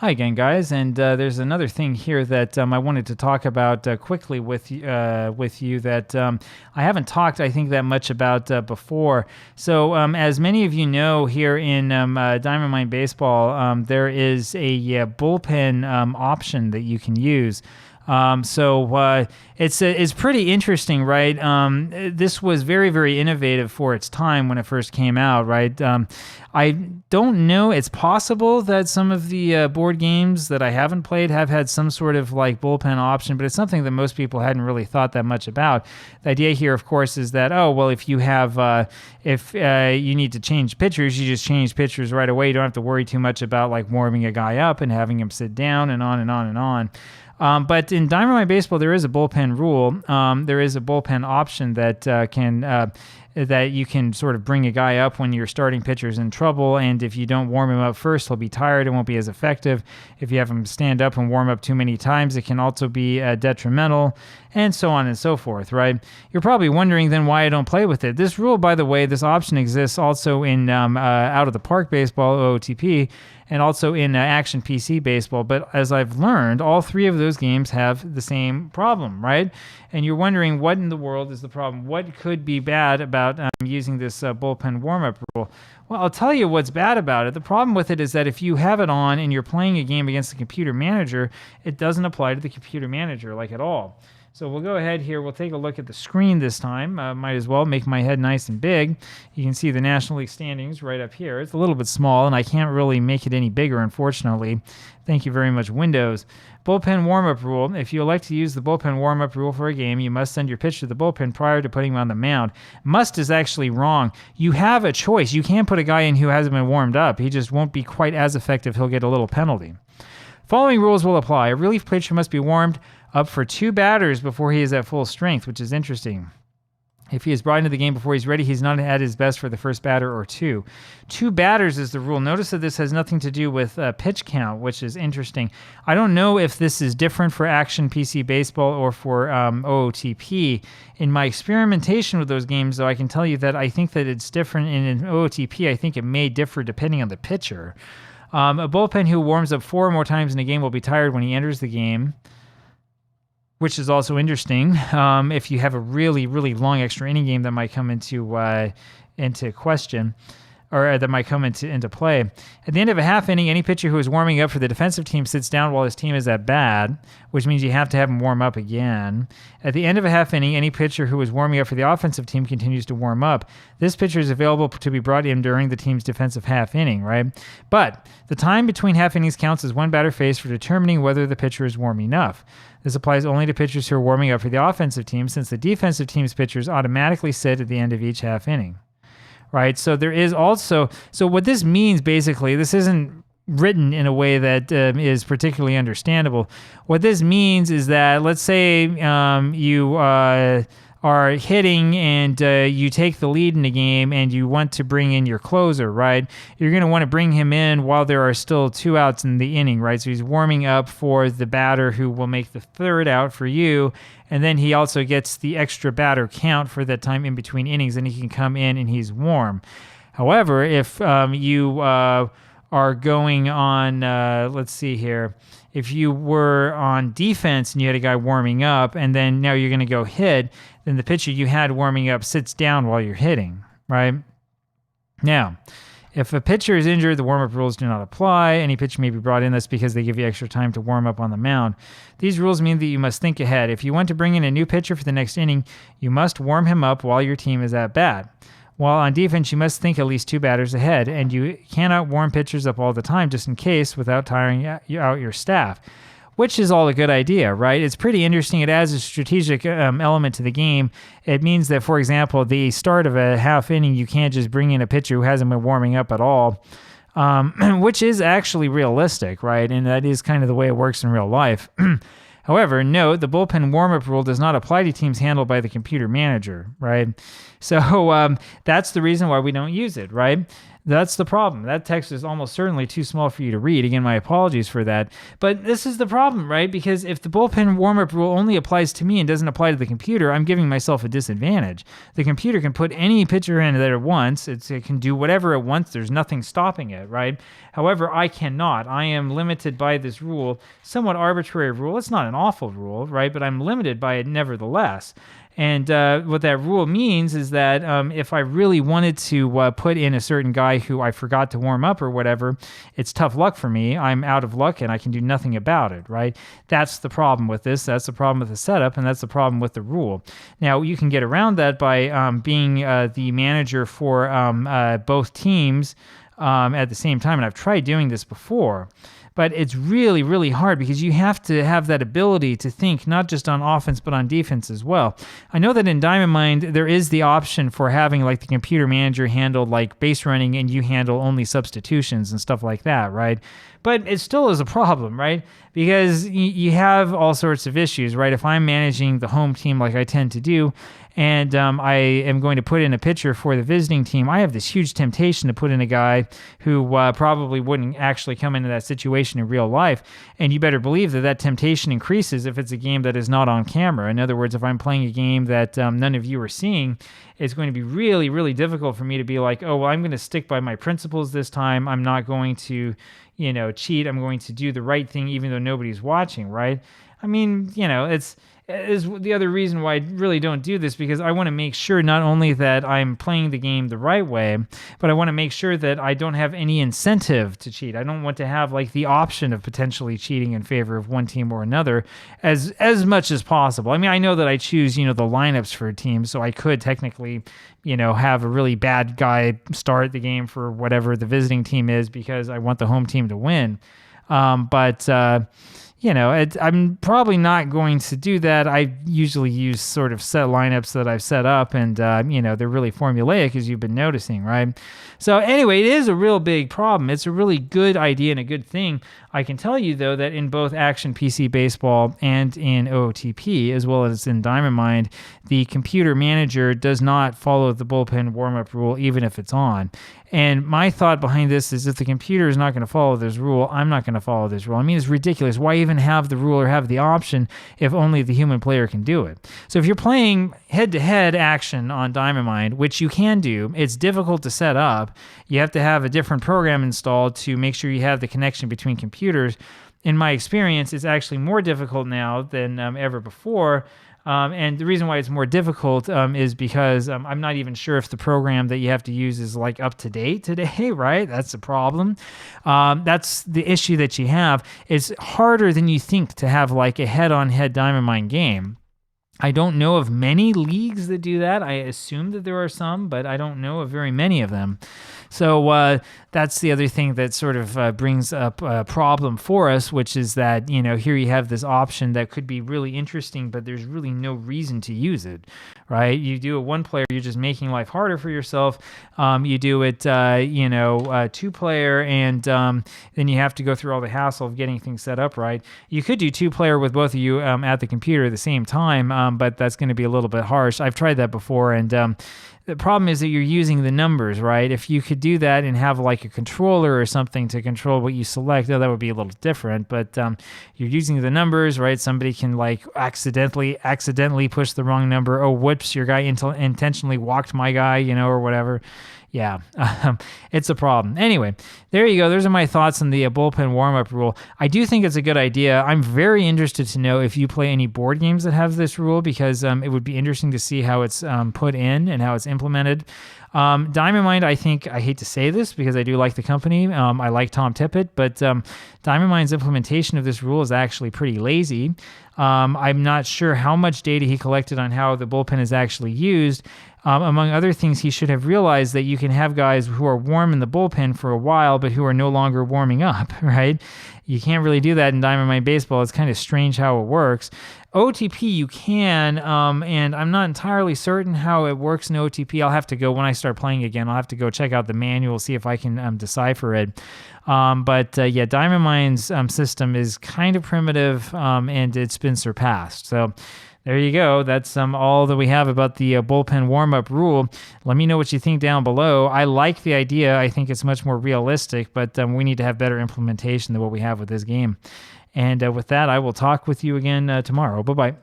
Hi again, guys, and there's another thing here that I wanted to talk about quickly with you that I haven't talked, I think, that much about before. So, as many of you know, here in Diamond Mine Baseball, there is a bullpen option that you can use. It's pretty interesting, right? This was very, very innovative for its time when it first came out, right? I don't know. It's possible that some of the board games that I haven't played have had some sort of like bullpen option, but it's something that most people hadn't really thought that much about. The idea here, of course, is that, oh, well, if you have, if you need to change pitchers, you just change pitchers right away. You don't have to worry too much about like warming a guy up and having him sit down and on and on and on. But in Diamond Mine Baseball, there is a bullpen rule. There is a bullpen option that that you can sort of bring a guy up when your starting pitcher's in trouble, and if you don't warm him up first, he'll be tired and won't be as effective. If you have him stand up and warm up too many times, it can also be detrimental, and so on and so forth, right? You're probably wondering then why I don't play with it. This rule, by the way, this option exists also in Out of the Park Baseball, OOTP, and also in Action PC Baseball. But as I've learned, all three of those games have the same problem, right? And you're wondering what in the world is the problem? What could be bad about using this bullpen warm-up rule? Well, I'll tell you what's bad about it. The problem with it is that if you have it on and you're playing a game against the computer manager, it doesn't apply to the computer manager like at all. So we'll go ahead here. We'll take a look at the screen this time. Might as well make my head nice and big. You can see the National League standings right up here. It's a little bit small, and I can't really make it any bigger, unfortunately. Thank you very much, Windows. Bullpen warm-up rule. If you elect to use the bullpen warm-up rule for a game, you must send your pitcher to the bullpen prior to putting him on the mound. Must is actually wrong. You have a choice. You can put a guy in who hasn't been warmed up. He just won't be quite as effective. He'll get a little penalty. Following rules will apply. A relief pitcher must be warmed up for 2 batters before he is at full strength, which is interesting. If he is brought into the game before he's ready, he's not at his best for the first batter or 2. 2 batters is the rule. Notice that this has nothing to do with pitch count, which is interesting. I don't know if this is different for Action PC Baseball or for OOTP. In my experimentation with those games, though, I can tell you that I think that it's different. In OOTP, I think it may differ depending on the pitcher. A bullpen who warms up 4 or more times in a game will be tired when he enters the game, which is also interesting. If you have a really, really long extra inning game that might come into question, or that might come into play. At the end of a half inning, any pitcher who is warming up for the defensive team sits down while his team is at bat, which means you have to have him warm up again. At the end of a half inning, any pitcher who is warming up for the offensive team continues to warm up. This pitcher is available to be brought in during the team's defensive half inning, right? But the time between half innings counts as one batter faced for determining whether the pitcher is warm enough. This applies only to pitchers who are warming up for the offensive team, since the defensive team's pitchers automatically sit at the end of each half inning. Right, so there is also, so what this means basically, this isn't written in a way that is particularly understandable. What this means is that, let's say you are hitting and you take the lead in the game and you want to bring in your closer, right? You're going to want to bring him in while there are still 2 outs in the inning, right? So he's warming up for the batter who will make the 3rd out for you, and then he also gets the extra batter count for that time in between innings, and he can come in and he's warm. However, if you are going on, let's see here, if you were on defense and you had a guy warming up and then now you're going to go hit, then the pitcher you had warming up sits down while you're hitting, right? Now, if a pitcher is injured, the warm-up rules do not apply. Any pitcher may be brought in. That's because they give you extra time to warm up on the mound. These rules mean that you must think ahead. If you want to bring in a new pitcher for the next inning, you must warm him up while your team is at bat. While on defense, you must think at least 2 batters ahead, and you cannot warm pitchers up all the time just in case without tiring out your staff, which is all a good idea, right? It's pretty interesting. It adds a strategic element to the game. It means that, for example, the start of a half inning, you can't just bring in a pitcher who hasn't been warming up at all, which is actually realistic, right? And that is kind of the way it works in real life. However, note, the bullpen warm-up rule does not apply to teams handled by the computer manager, right? So that's the reason why we don't use it, right? That's the problem. That text is almost certainly too small for you to read. Again, my apologies for that. But this is the problem, right? Because if the bullpen warm-up rule only applies to me and doesn't apply to the computer, I'm giving myself a disadvantage. The computer can put any pitcher in that it wants. It can do whatever it wants. There's nothing stopping it, right? However, I cannot. I am limited by this rule, somewhat arbitrary rule. It's not an awful rule, right? But I'm limited by it nevertheless. And what that rule means is that if I really wanted to put in a certain guy who I forgot to warm up or whatever, it's tough luck for me. I'm out of luck and I can do nothing about it, right? That's the problem with this. That's the problem with the setup, and that's the problem with the rule. Now, you can get around that by being the manager for both teams at the same time, and I've tried doing this before. But it's really, really hard because you have to have that ability to think not just on offense, but on defense as well. I know that in Diamond Mind, there is the option for having like the computer manager handle like base running and you handle only substitutions and stuff like that, right? But it still is a problem, right? Because you have all sorts of issues, right? If I'm managing the home team like I tend to do, and I am going to put in a pitcher for the visiting team, I have this huge temptation to put in a guy who probably wouldn't actually come into that situation in real life. And you better believe that that temptation increases if it's a game that is not on camera. In other words, if I'm playing a game that none of you are seeing, it's going to be really, really difficult for me to be like, oh, well, I'm going to stick by my principles this time. I'm not going to, cheat. I'm going to do the right thing even though nobody's watching, right? I mean, it's the other reason why I really don't do this, because I want to make sure not only that I'm playing the game the right way, but I want to make sure that I don't have any incentive to cheat. I don't want to have like the option of potentially cheating in favor of one team or another as much as possible. I mean, I know that I choose, the lineups for a team, so I could technically, have a really bad guy start the game for whatever the visiting team is because I want the home team to win. I'm probably not going to do that. I usually use sort of set lineups that I've set up, and, they're really formulaic, as you've been noticing, right? So anyway, it is a real big problem. It's a really good idea and a good thing. I can tell you, though, that in both Action PC Baseball and in OOTP, as well as in Diamond Mind, the computer manager does not follow the bullpen warm-up rule, even if it's on. And my thought behind this is if the computer is not going to follow this rule, I'm not going to follow this rule. I mean, it's ridiculous. Why even have the rule or have the option if only the human player can do it? So if you're playing head-to-head action on Diamond Mind, which you can do, it's difficult to set up. You have to have a different program installed to make sure you have the connection between computers. In my experience, it's actually more difficult now than ever before. And the reason why it's more difficult is because I'm not even sure if the program that you have to use is like up to date today, right? That's the problem. That's the issue that you have. It's harder than you think to have like a head-on-head Diamond Mind game. I don't know of many leagues that do that. I assume that there are some, but I don't know of very many of them. So that's the other thing that sort of brings up a problem for us, which is that, here you have this option that could be really interesting, but there's really no reason to use it, right? You do it one player, you're just making life harder for yourself. You do it, two player, and then you have to go through all the hassle of getting things set up right. You could do two player with both of you at the computer at the same time, but that's going to be a little bit harsh. I've tried that before, and the problem is that you're using the numbers, right? If you could do that and have like a controller or something to control what you select, that would be a little different. But you're using the numbers, right? Somebody can like accidentally push the wrong number. Oh, whoops, your guy intentionally walked my guy, or whatever. Yeah, it's a problem. Anyway, there you go. Those are my thoughts on the bullpen warm-up rule. I do think it's a good idea. I'm very interested to know if you play any board games that have this rule, because it would be interesting to see how it's put in and how it's implemented. Diamond Mind, I hate to say this because I do like the company. I like Tom Tippett, but Diamond Mind's implementation of this rule is actually pretty lazy. I'm not sure how much data he collected on how the bullpen is actually used. Among other things, he should have realized that you can have guys who are warm in the bullpen for a while, but who are no longer warming up, right? You can't really do that in Diamond Mind Baseball. It's kind of strange how it works. OOTP you can, and I'm not entirely certain how it works in OOTP. I'll have to go, when I start playing again, I'll have to go check out the manual, see if I can decipher it. But Diamond Mind's system is kind of primitive, and it's been surpassed. So There you go. That's all that we have about the bullpen warm-up rule. Let me know what you think down below. I like the idea. I think it's much more realistic, but we need to have better implementation than what we have with this game. And with that, I will talk with you again tomorrow. Bye-bye.